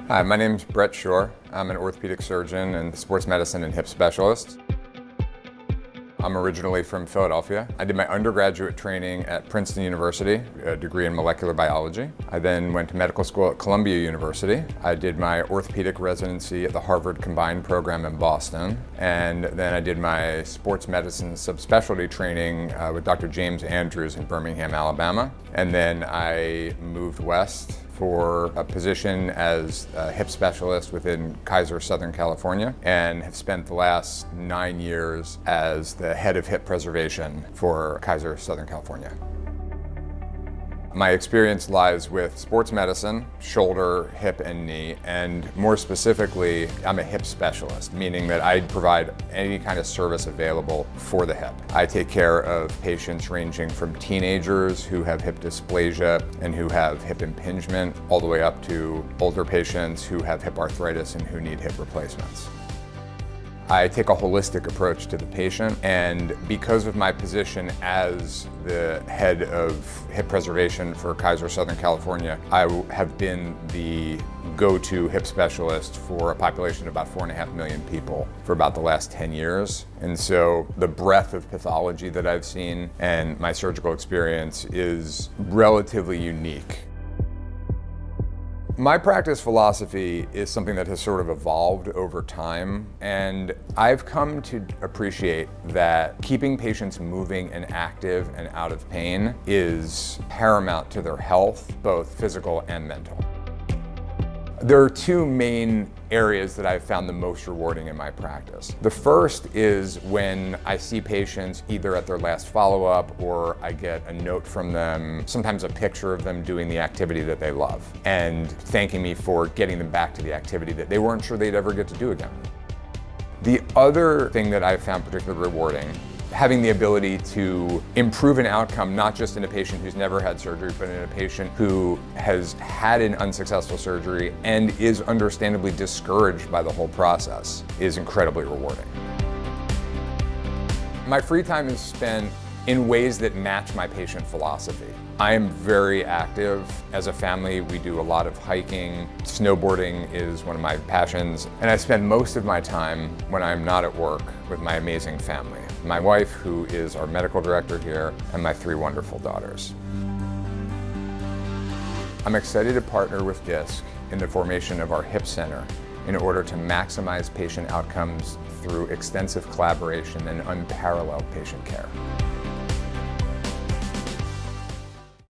Hi, my name is Brett Shore. I'm an orthopedic surgeon and sports medicine and hip specialist. I'm originally from Philadelphia. I did my undergraduate training at Princeton University, a degree in molecular biology. I then went to medical school at Columbia University. I did my orthopedic residency at the Harvard Combined program in Boston. And then I did my sports medicine subspecialty training with Dr. James Andrews in Birmingham, Alabama. And then I moved west for a position as a hip specialist within Kaiser Southern California, and have spent the last 9 years as the head of hip preservation for Kaiser Southern California. My experience lies with sports medicine, shoulder, hip, and knee, and more specifically, I'm a hip specialist, meaning that I provide any kind of service available for the hip. I take care of patients ranging from teenagers who have hip dysplasia and who have hip impingement, all the way up to older patients who have hip arthritis and who need hip replacements. I take a holistic approach to the patient, and because of my position as the head of hip preservation for Kaiser Southern California, I have been the go-to hip specialist for a population of about 4.5 million people for about the last 10 years. And so the breadth of pathology that I've seen and my surgical experience is relatively unique. My practice philosophy is something that has sort of evolved over time, and I've come to appreciate that keeping patients moving and active and out of pain is paramount to their health, both physical and mental. There are two main areas that I've found the most rewarding in my practice. The first is when I see patients either at their last follow-up, or I get a note from them, sometimes a picture of them doing the activity that they love, and thanking me for getting them back to the activity that they weren't sure they'd ever get to do again. The other thing that I've found particularly rewarding, having the ability to improve an outcome, not just in a patient who's never had surgery, but in a patient who has had an unsuccessful surgery and is understandably discouraged by the whole process, is incredibly rewarding. My free time is spent in ways that match my patient philosophy. I am very active. As a family, we do a lot of hiking. Snowboarding is one of my passions, and I spend most of my time when I'm not at work with my amazing family. My wife, who is our medical director here, and my 3 wonderful daughters. I'm excited to partner with DISC in the formation of our hip center in order to maximize patient outcomes through extensive collaboration and unparalleled patient care.